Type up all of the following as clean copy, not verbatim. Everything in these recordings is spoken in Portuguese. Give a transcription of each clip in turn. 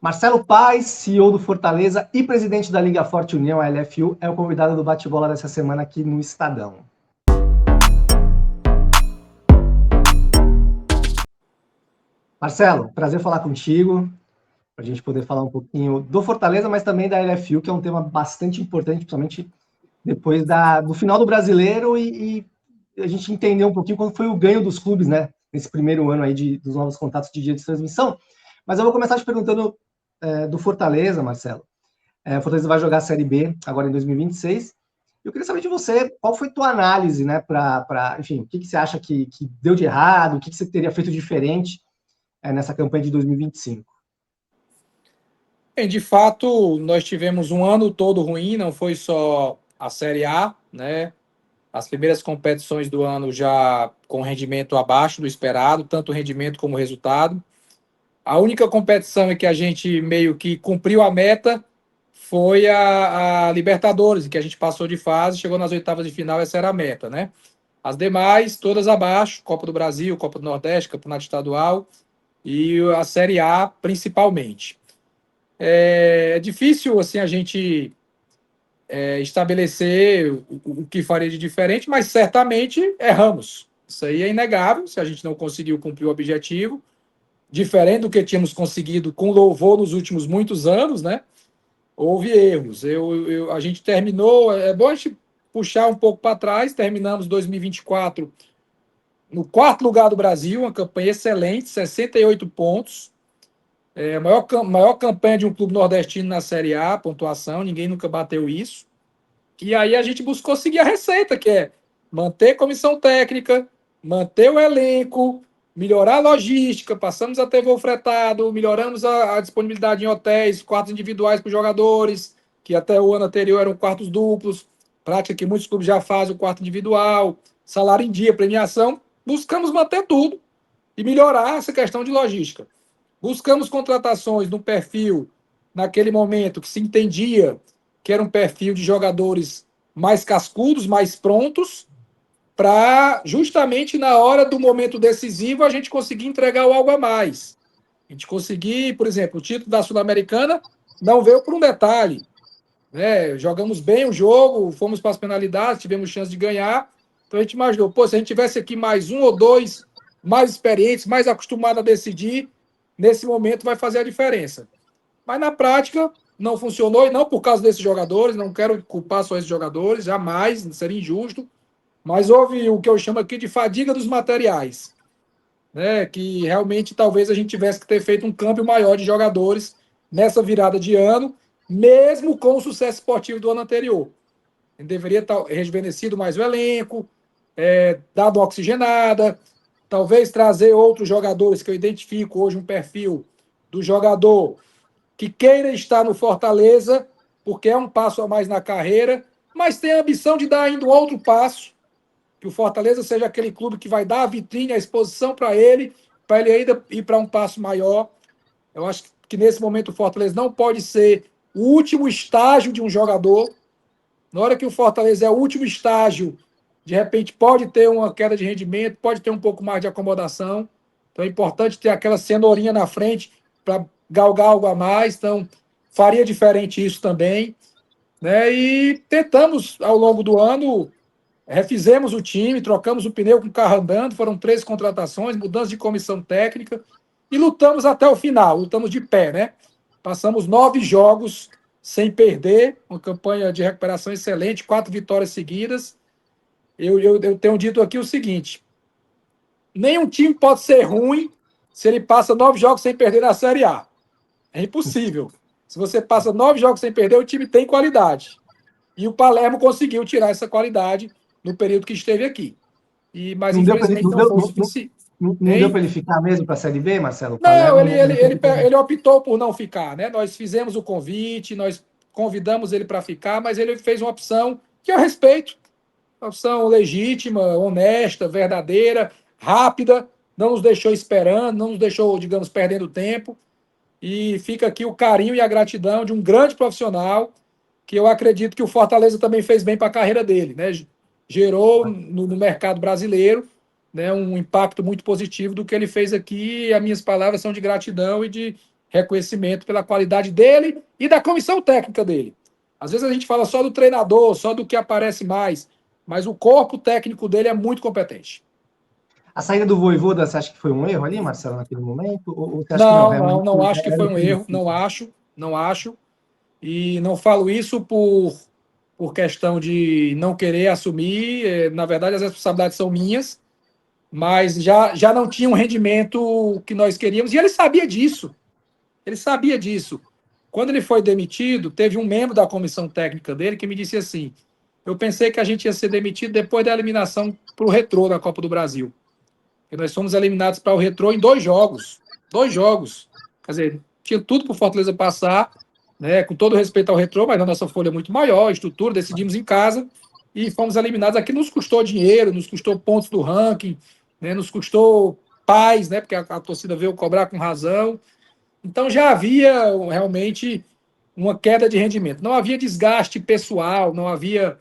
Marcelo Paes, CEO do Fortaleza e presidente da Liga Forte União, a LFU, é o convidado do bate-bola dessa semana aqui no Estadão. Marcelo, prazer falar contigo, para a gente poder falar um pouquinho do Fortaleza, mas também da LFU, que é um tema bastante importante, principalmente depois do final do Brasileiro e a gente entender um pouquinho quando foi o ganho dos clubes, né? Nesse primeiro ano aí dos novos contatos de dia de transmissão. Mas eu vou começar te perguntando do Fortaleza, Marcelo. O Fortaleza vai jogar a Série B agora em 2026. Eu queria saber de você, qual foi a tua análise, né, enfim, o que você acha que deu de errado, o que você teria feito diferente nessa campanha de 2025? Bem, de fato, nós tivemos um ano todo ruim, não foi só a Série A, né? As primeiras competições do ano já com rendimento abaixo do esperado, tanto rendimento como resultado. A única competição em que a gente meio que cumpriu a meta foi a Libertadores, em que a gente passou de fase, chegou nas oitavas de final, essa era a meta, né? As demais, todas abaixo, Copa do Brasil, Copa do Nordeste, Campeonato Estadual e a Série A principalmente. É difícil assim a gente estabelecer o que faria de diferente, mas certamente erramos. Isso aí é inegável, se a gente não conseguiu cumprir o objetivo, diferente do que tínhamos conseguido com louvor nos últimos muitos anos, né? Houve erros. A gente terminou, é bom a gente puxar um pouco para trás, terminamos 2024 no quarto lugar do Brasil, uma campanha excelente, 68 pontos. A maior campanha de um clube nordestino na Série A, pontuação, ninguém nunca bateu isso. E aí a gente buscou seguir a receita, que é manter comissão técnica, manter o elenco, melhorar a logística, passamos a ter voo fretado, melhoramos a disponibilidade em hotéis, quartos individuais para os jogadores, que até o ano anterior eram quartos duplos, prática que muitos clubes já fazem o quarto individual, salário em dia, premiação. Buscamos manter tudo e melhorar essa questão de logística. Buscamos contratações no perfil, naquele momento, que se entendia que era um perfil de jogadores mais cascudos, mais prontos, para justamente na hora do momento decisivo a gente conseguir entregar o algo a mais. A gente conseguir, por exemplo, o título da Sul-Americana não veio por um detalhe. Né? Jogamos bem o jogo, fomos para as penalidades, tivemos chance de ganhar. Então a gente imaginou, pô, se a gente tivesse aqui mais um ou dois mais experientes, mais acostumados a decidir, nesse momento vai fazer a diferença. Mas na prática não funcionou, e não por causa desses jogadores, não quero culpar só esses jogadores, jamais, seria injusto, mas houve o que eu chamo aqui de fadiga dos materiais, né? Que realmente talvez a gente tivesse que ter feito um câmbio maior de jogadores nessa virada de ano, mesmo com o sucesso esportivo do ano anterior. A gente deveria estar rejuvenescido mais o elenco, dado uma oxigenada, talvez trazer outros jogadores que eu identifico hoje um perfil do jogador que queira estar no Fortaleza, porque é um passo a mais na carreira, mas tem a ambição de dar ainda um outro passo, que o Fortaleza seja aquele clube que vai dar a vitrine, a exposição para ele ainda ir para um passo maior. Eu acho que nesse momento o Fortaleza não pode ser o último estágio de um jogador. Na hora que o Fortaleza é o último estágio, de repente pode ter uma queda de rendimento, pode ter um pouco mais de acomodação. Então é importante ter aquela cenourinha na frente para galgar algo a mais. Então faria diferente isso também. Né? E tentamos, ao longo do ano, refizemos o time, trocamos o pneu com o carro andando, foram 3 contratações, mudança de comissão técnica e lutamos até o final, lutamos de pé, né? Passamos 9 jogos sem perder, uma campanha de recuperação excelente, 4 vitórias seguidas. Eu tenho dito aqui o seguinte: nenhum time pode ser ruim se ele passa 9 jogos sem perder na Série A. É impossível. Se você passa 9 jogos sem perder, o time tem qualidade. E o Palermo conseguiu tirar essa qualidade no período que esteve aqui. Mas Não deu para ele, infelizmente não foi o suficiente. não deu Hein? para ele ficar mesmo para a Série B, Marcelo? O Não, Palermo não teve como. ele optou por não ficar, né? Nós fizemos o convite, nós convidamos ele para ficar, mas ele fez uma opção que eu respeito, uma opção legítima, honesta, verdadeira, rápida, não nos deixou esperando, não nos deixou, digamos, perdendo tempo. E fica aqui o carinho e a gratidão de um grande profissional que eu acredito que o Fortaleza também fez bem para a carreira dele, né? Gerou no mercado brasileiro, né, um impacto muito positivo do que ele fez aqui. E as minhas palavras são de gratidão e reconhecimento pela qualidade dele e da comissão técnica dele. Às vezes a gente fala só do treinador, só do que aparece mais, mas o corpo técnico dele é muito competente. A saída do Vojvoda, você acha que foi um erro ali, Marcelo, naquele momento? Ou você acha que não, Não, realmente não acho que era foi o um que erro, merecia? não acho. E não falo isso por questão de não querer assumir. Na verdade, as responsabilidades são minhas, mas já não tinha um rendimento que nós queríamos, e ele sabia disso. Ele sabia disso. Quando ele foi demitido, teve um membro da comissão técnica dele que me disse assim: eu pensei que a gente ia ser demitido depois da eliminação para o Retrô da Copa do Brasil. E nós fomos eliminados para o Retrô em 2 jogos. 2 jogos. Quer dizer, tinha tudo para o Fortaleza passar, né, com todo respeito ao Retrô, mas a nossa folha é muito maior, estrutura, decidimos em casa e fomos eliminados. Aqui nos custou dinheiro, nos custou pontos do ranking, né, nos custou paz, né, porque a torcida veio cobrar com razão. Então já havia realmente uma queda de rendimento. Não havia desgaste pessoal, não havia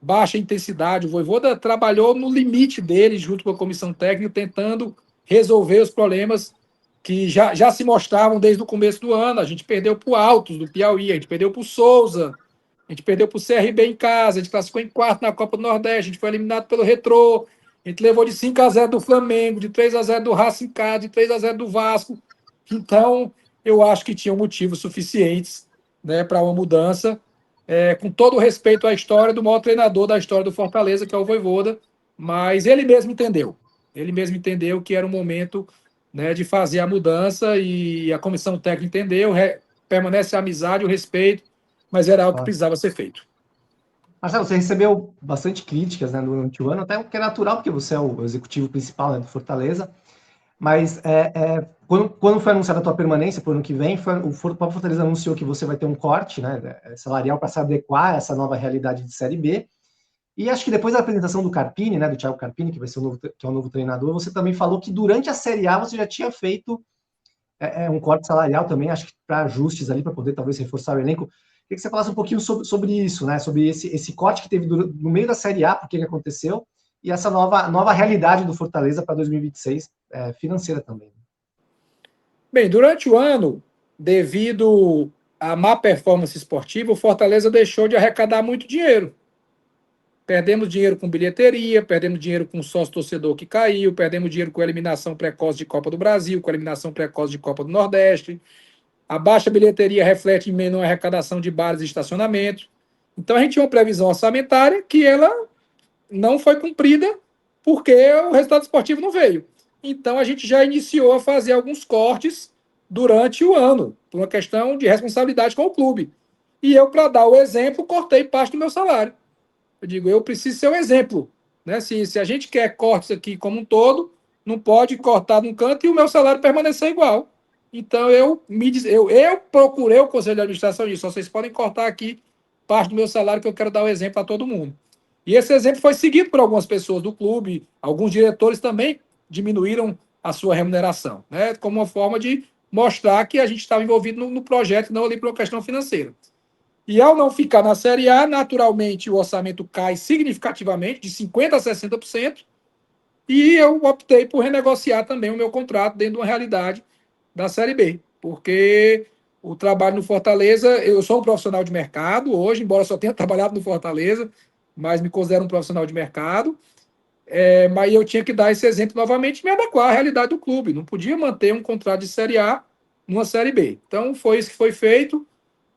baixa intensidade. O Vojvoda trabalhou no limite dele, junto com a comissão técnica, tentando resolver os problemas que já se mostravam desde o começo do ano. A gente perdeu para o Altos, do Piauí, a gente perdeu para o Souza, a gente perdeu para o CRB em casa, a gente classificou em quarto na Copa do Nordeste, a gente foi eliminado pelo Retrô, a gente levou de 5-0 do Flamengo, de 3-0 do Racing Cá, de 3-0 do Vasco. Então, eu acho que tinham motivos suficientes, né, para uma mudança, com todo o respeito à história do maior treinador da história do Fortaleza, que é o Vojvoda, mas ele mesmo entendeu. Ele mesmo entendeu que era o momento, né, de fazer a mudança e a comissão técnica entendeu, permanece a amizade, o respeito, mas era algo que precisava ser feito. Marcelo, você recebeu bastante críticas, né, durante o ano, até o que é natural, porque você é o executivo principal, né, do Fortaleza. Mas quando foi anunciada a tua permanência para o ano que vem, o próprio Fortaleza anunciou que você vai ter um corte, né, salarial para se adequar a essa nova realidade de Série B. E acho que depois da apresentação do Carpini, né, do Thiago Carpini, que vai ser que é o novo treinador, você também falou que durante a Série A você já tinha feito um corte salarial também, acho que para ajustes ali, para poder talvez reforçar o elenco. Queria que você falasse um pouquinho sobre isso, né, sobre esse corte que teve no meio da Série A, por que aconteceu, e essa nova realidade do Fortaleza para 2026, financeira também. Bem, durante o ano, devido à má performance esportiva, o Fortaleza deixou de arrecadar muito dinheiro. Perdemos dinheiro com bilheteria, perdemos dinheiro com sócio-torcedor que caiu, perdemos dinheiro com eliminação precoce de Copa do Brasil, com eliminação precoce de Copa do Nordeste. A baixa bilheteria reflete em menor arrecadação de bares e estacionamentos. Então a gente tinha uma previsão orçamentária que ela não foi cumprida porque o resultado esportivo não veio. Então a gente já iniciou a fazer alguns cortes durante o ano, por uma questão de responsabilidade com o clube. E eu, para dar o exemplo, cortei parte do meu salário. Eu digo, eu preciso ser um exemplo. Né? Se a gente quer cortes aqui como um todo, não pode cortar num canto e o meu salário permanecer igual. Então eu procurei o conselho de administração disso. Vocês podem cortar aqui parte do meu salário que eu quero dar o exemplo a todo mundo. E esse exemplo foi seguido por algumas pessoas do clube, alguns diretores também diminuíram a sua remuneração, né? Como uma forma de mostrar que a gente estava envolvido no projeto, não ali por uma questão financeira. E ao não ficar na Série A, naturalmente o orçamento cai significativamente, de 50% a 60%, e eu optei por renegociar também o meu contrato dentro de uma realidade da Série B, porque o trabalho no Fortaleza, eu sou um profissional de mercado hoje, embora só tenha trabalhado no Fortaleza, mas me considero um profissional de mercado, mas eu tinha que dar esse exemplo novamente e me adequar à realidade do clube, não podia manter um contrato de Série A numa Série B. Então foi isso que foi feito,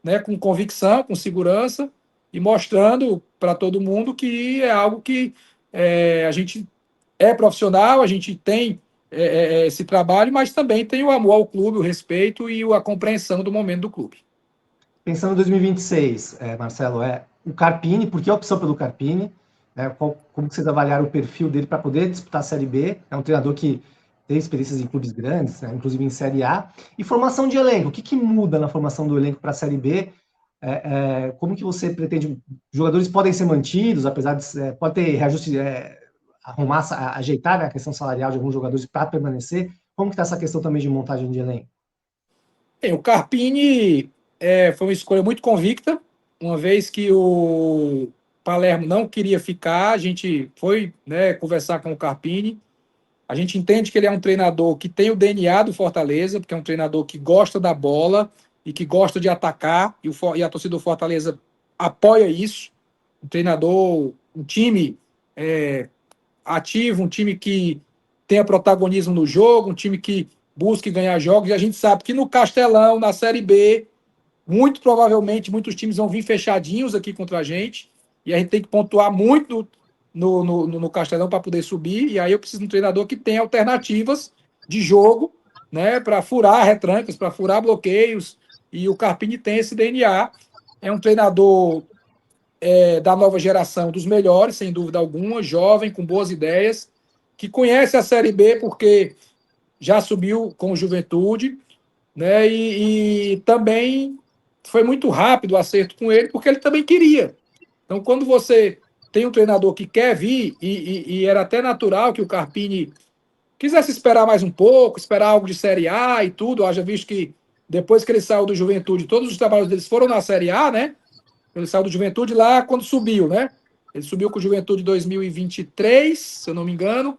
né, com convicção, com segurança e mostrando para todo mundo que é algo que a gente é profissional, a gente tem esse trabalho, mas também tem o amor ao clube, o respeito e a compreensão do momento do clube. Pensando em 2026, Marcelo, o Carpini, por que a opção pelo Carpini? Como vocês avaliaram o perfil dele para poder disputar a Série B? É um treinador que tem experiências em clubes grandes, né, inclusive em Série A. E formação de elenco, o que muda na formação do elenco para a Série B? Como que você pretende? Jogadores podem ser mantidos, apesar de pode ter reajuste, arrumar, ajeitar, né, a questão salarial de alguns jogadores para permanecer. Como que está essa questão também de montagem de elenco? O Carpini foi uma escolha muito convicta, uma vez que o Palermo não queria ficar, a gente foi, né, conversar com o Carpini A gente entende que ele é um treinador que tem o DNA do Fortaleza, porque é um treinador que gosta da bola e que gosta de atacar, e a torcida do Fortaleza apoia isso. Um treinador, um time ativo, um time que tenha protagonismo no jogo, um time que busque ganhar jogos. E a gente sabe que no Castelão, na Série B, muito provavelmente muitos times vão vir fechadinhos aqui contra a gente. E a gente tem que pontuar muito no Castelão para poder subir. E aí eu preciso de um treinador que tenha alternativas de jogo, né, para furar retrancas, para furar bloqueios. E o Carpini tem esse DNA. É um treinador da nova geração, dos melhores, sem dúvida alguma, jovem, com boas ideias, que conhece a Série B porque já subiu com o Juventude, né? E também foi muito rápido o acerto com ele, porque ele também queria. Então, quando você tem um treinador que quer vir, e era até natural que o Carpini quisesse esperar mais um pouco, esperar algo de Série A e tudo, haja visto que depois que ele saiu do Juventude, todos os trabalhos deles foram na Série A, né? Ele saiu do Juventude lá quando subiu, né? Ele subiu com o Juventude em 2023, se eu não me engano.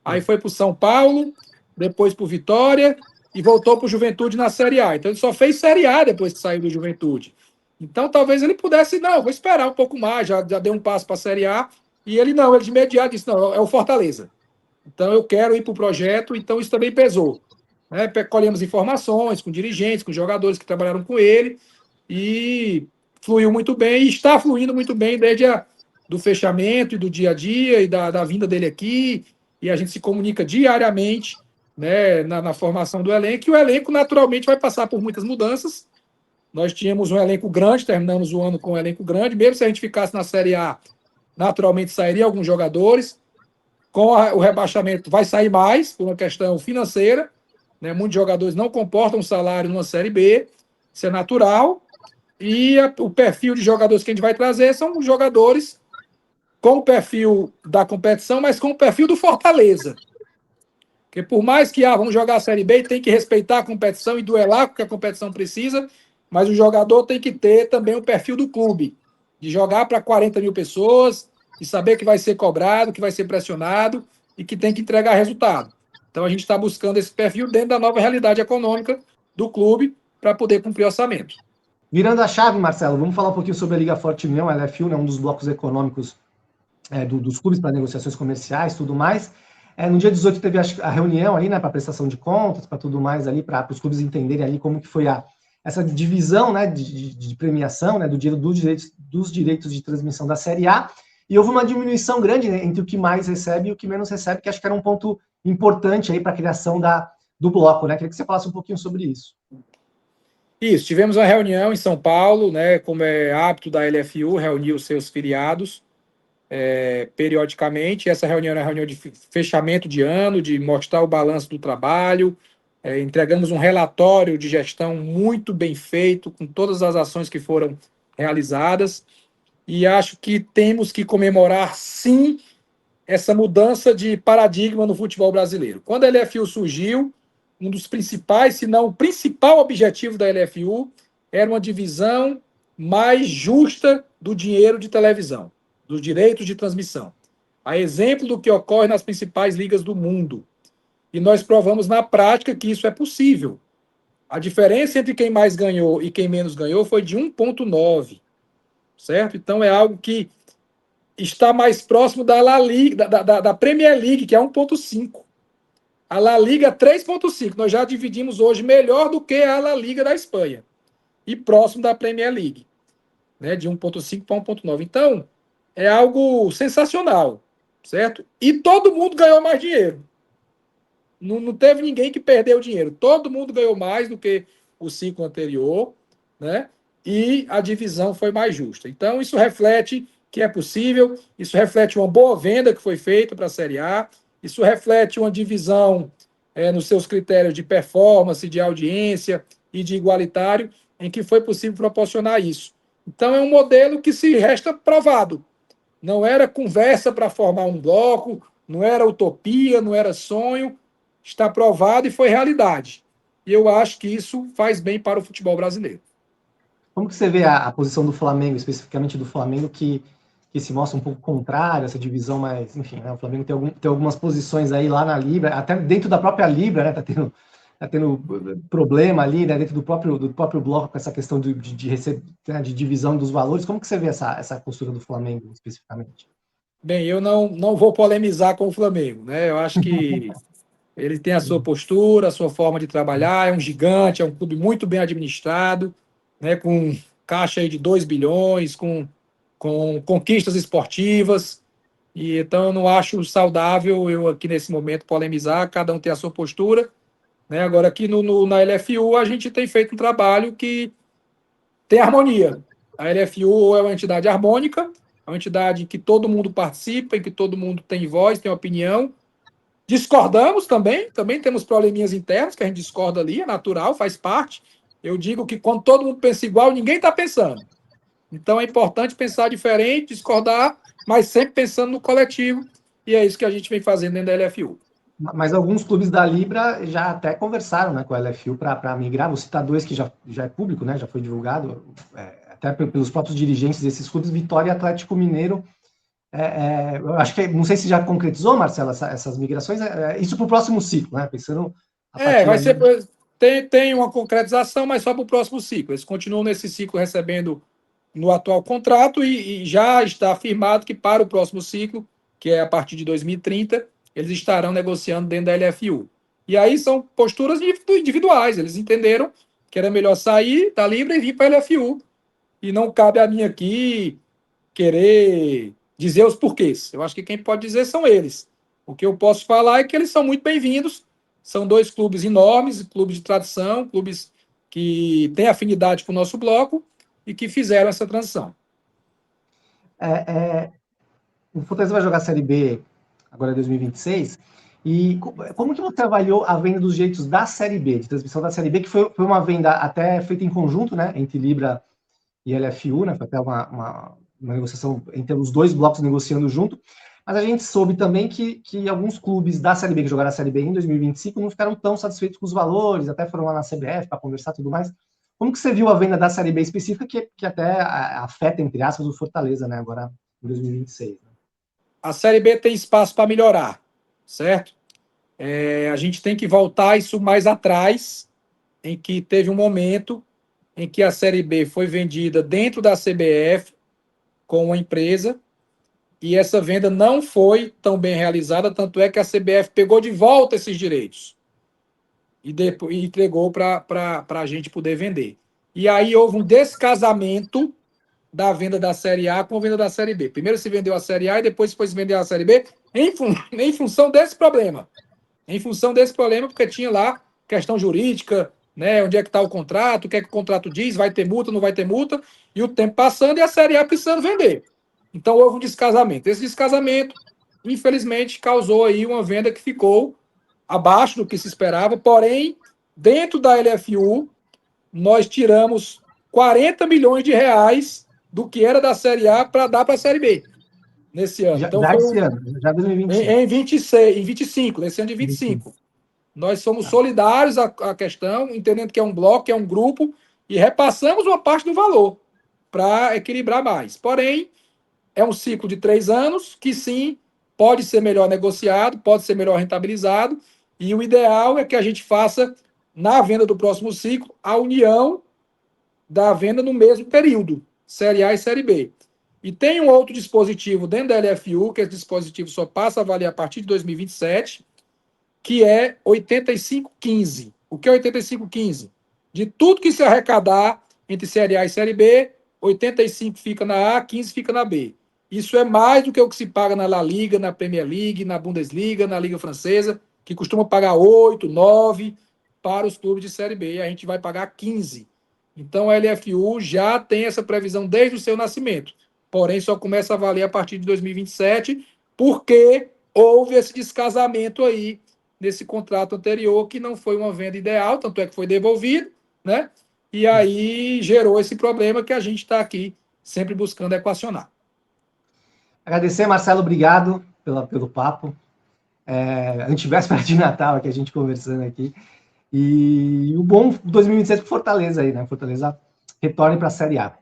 Aí foi para o São Paulo, depois para o Vitória e voltou para o Juventude na Série A. Então ele só fez Série A depois que saiu do Juventude. Então talvez ele pudesse, não, vou esperar um pouco mais, já deu um passo para a Série A. E ele não, ele de imediato disse, não, é o Fortaleza. Então eu quero ir para o projeto, então isso também pesou. Né? Colhemos informações com dirigentes, com jogadores que trabalharam com ele e fluiu muito bem e está fluindo muito bem desde do fechamento e do dia a dia e da vinda dele aqui. E a gente se comunica diariamente, né, na formação do elenco. E o elenco, naturalmente, vai passar por muitas mudanças. Nós tínhamos um elenco grande, terminamos o ano com um elenco grande. Mesmo se a gente ficasse na Série A, naturalmente sairia alguns jogadores. Com o rebaixamento, vai sair mais, por uma questão financeira. Né? Muitos jogadores não comportam salário numa Série B. Isso é natural. E o perfil de jogadores que a gente vai trazer são jogadores com o perfil da competição, mas com o perfil do Fortaleza. Porque por mais que vamos jogar a Série B, tem que respeitar a competição e duelar com o que a competição precisa, mas o jogador tem que ter também o perfil do clube, de jogar para 40 mil pessoas, e saber que vai ser cobrado, que vai ser pressionado e que tem que entregar resultado. Então a gente está buscando esse perfil dentro da nova realidade econômica do clube para poder cumprir o orçamento. Virando a chave, Marcelo, vamos falar um pouquinho sobre a Liga Forte União, a LFU, né, um dos blocos econômicos dos clubes para negociações comerciais, tudo mais. No dia 18 teve a reunião ali, né, para prestação de contas, para tudo mais ali, para os clubes entenderem ali como que foi essa divisão, né, de premiação, né, dos direitos de transmissão da Série A, e houve uma diminuição grande, né, entre o que mais recebe e o que menos recebe, que acho que era um ponto importante aí para a criação do bloco, né? Queria que você falasse um pouquinho sobre isso. Isso, tivemos uma reunião em São Paulo, né, como é hábito da LFU, reunir os seus filiados periodicamente. Essa reunião era uma reunião de fechamento de ano, de mostrar o balanço do trabalho. Entregamos um relatório de gestão muito bem feito, com todas as ações que foram realizadas. E acho que temos que comemorar, sim, essa mudança de paradigma no futebol brasileiro. Quando a LFU surgiu, um dos principais, se não o principal objetivo da LFU era uma divisão mais justa do dinheiro de televisão, dos direitos de transmissão. A exemplo do que ocorre nas principais ligas do mundo. E nós provamos na prática que isso é possível. A diferença entre quem mais ganhou e quem menos ganhou foi de 1,9, certo? Então é algo que está mais próximo da La Liga, da Premier League, que é 1,5. A La Liga 3,5. Nós já dividimos hoje melhor do que a La Liga da Espanha. E próximo da Premier League, né, de 1,5 para 1,9. Então, é algo sensacional, certo? E todo mundo ganhou mais dinheiro. Não teve ninguém que perdeu dinheiro. Todo mundo ganhou mais do que o ciclo anterior, né? E a divisão foi mais justa. Então, isso reflete que é possível, isso reflete uma boa venda que foi feita para a Série A, isso reflete uma divisão nos seus critérios de performance, de audiência e de igualitário, em que foi possível proporcionar isso. Então, é um modelo que se resta provado. Não era conversa para formar um bloco, não era utopia, não era sonho, está provado e foi realidade. E eu acho que isso faz bem para o futebol brasileiro. Como que você vê a posição do Flamengo, especificamente do Flamengo, que que se mostra um pouco contrário, essa divisão, mas, enfim, né, o Flamengo tem algumas posições aí lá na Libra, até dentro da própria Libra, né, tá tendo problema ali, né, dentro do próprio bloco com essa questão né, de divisão dos valores. Como que você vê essa postura do Flamengo, especificamente? Bem, eu não vou polemizar com o Flamengo, né? Eu acho que ele tem a sua postura, a sua forma de trabalhar, é um gigante, é um clube muito bem administrado, né? Com caixa aí de 2 bilhões, com conquistas esportivas. E então eu não acho saudável eu aqui nesse momento polemizar, cada um tem a sua postura, né? Agora aqui na LFU a gente tem feito um trabalho que tem harmonia. A LFU é uma entidade harmônica, é uma entidade em que todo mundo participa, em que todo mundo tem voz, tem opinião. Discordamos também temos probleminhas internos que a gente discorda ali, é natural, faz parte. Eu digo que quando todo mundo pensa igual, ninguém está pensando. Então é importante pensar diferente, discordar, mas sempre pensando no coletivo, e é isso que a gente vem fazendo dentro da LFU. Mas alguns clubes da Libra já até conversaram, né, com a LFU para migrar. Vou citar dois que já é público, né, já foi divulgado, até pelos próprios dirigentes desses clubes, Vitória e Atlético Mineiro. Eu acho que, não sei se já concretizou, Marcelo, essas migrações, isso para o próximo ciclo, né, pensando a partir Vai ali. ser. Tem uma concretização, mas só para o próximo ciclo. Eles continuam nesse ciclo recebendo no atual contrato e já está afirmado que para o próximo ciclo, que é a partir de 2030, eles estarão negociando dentro da LFU. E aí são posturas individuais. Eles entenderam que era melhor sair da Libra e vir para a LFU. E não cabe a mim aqui querer dizer os porquês. Eu acho que quem pode dizer são eles. O que eu posso falar é que eles são muito bem-vindos. São dois clubes enormes, clubes de tradição, clubes que têm afinidade com o nosso bloco e que fizeram essa transição. O Fortaleza vai jogar a Série B agora em 2026. E como que você avaliou a venda dos direitos da Série B, de transmissão da Série B, que foi uma venda até feita em conjunto, né, entre Libra e LFU, né, foi até uma negociação entre os dois blocos negociando junto, mas a gente soube também que alguns clubes da Série B que jogaram a Série B em 2025 não ficaram tão satisfeitos com os valores, até foram lá na CBF para conversar e tudo mais. Como que você viu a venda da Série B específica, que até afeta, entre aspas, o Fortaleza, né, agora em 2026? A Série B tem espaço para melhorar, certo? A gente tem que voltar isso mais atrás, em que teve um momento em que a Série B foi vendida dentro da CBF com uma empresa e essa venda não foi tão bem realizada, tanto é que a CBF pegou de volta esses direitos e depois entregou para a gente poder vender. E aí houve um descasamento da venda da Série A com a venda da Série B. Primeiro se vendeu a Série A e depois foi se vender a Série B em função desse problema. Em função desse problema, porque tinha lá questão jurídica, né? Onde é que está o contrato, o que é que o contrato diz, vai ter multa, não vai ter multa, e o tempo passando e a Série A precisando vender. Então houve um descasamento. Esse descasamento, infelizmente, causou aí uma venda que ficou abaixo do que se esperava, porém, dentro da LFU, nós tiramos 40 milhões de reais do que era da Série A para dar para a Série B nesse ano. Então Já foi esse ano, já 2025. em 26, em 25, nesse ano de 25. Nós somos solidários à questão, entendendo que é um bloco, que é um grupo, e repassamos uma parte do valor para equilibrar mais. Porém, é um ciclo de 3 anos que sim, pode ser melhor negociado, pode ser melhor rentabilizado, e o ideal é que a gente faça, na venda do próximo ciclo, a união da venda no mesmo período, Série A e Série B. E tem um outro dispositivo dentro da LFU, que esse dispositivo só passa a valer a partir de 2027, que é 85-15. O que é 85-15? De tudo que se arrecadar entre Série A e Série B, 85 fica na A, 15 fica na B. Isso é mais do que o que se paga na La Liga, na Premier League, na Bundesliga, na Liga Francesa, que costuma pagar 8, 9 para os clubes de Série B. E a gente vai pagar 15. Então a LFU já tem essa previsão desde o seu nascimento. Porém, só começa a valer a partir de 2027, porque houve esse descasamento aí nesse contrato anterior, que não foi uma venda ideal, tanto é que foi devolvido, né? E aí gerou esse problema que a gente está aqui sempre buscando equacionar. Agradecer, Marcelo, obrigado pelo papo. Antivéspera de Natal, aqui a gente conversando aqui. E o bom 2026 para Fortaleza aí, né? Fortaleza retorne para a Série A.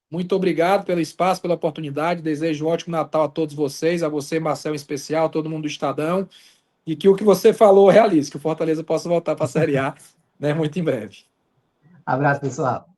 Muito obrigado pelo espaço, pela oportunidade. Desejo um ótimo Natal a todos vocês, a você, Marcel, em especial, todo mundo do Estadão. E que o que você falou realize, que o Fortaleza possa voltar para a Série A, né, muito em breve. Abraço, pessoal.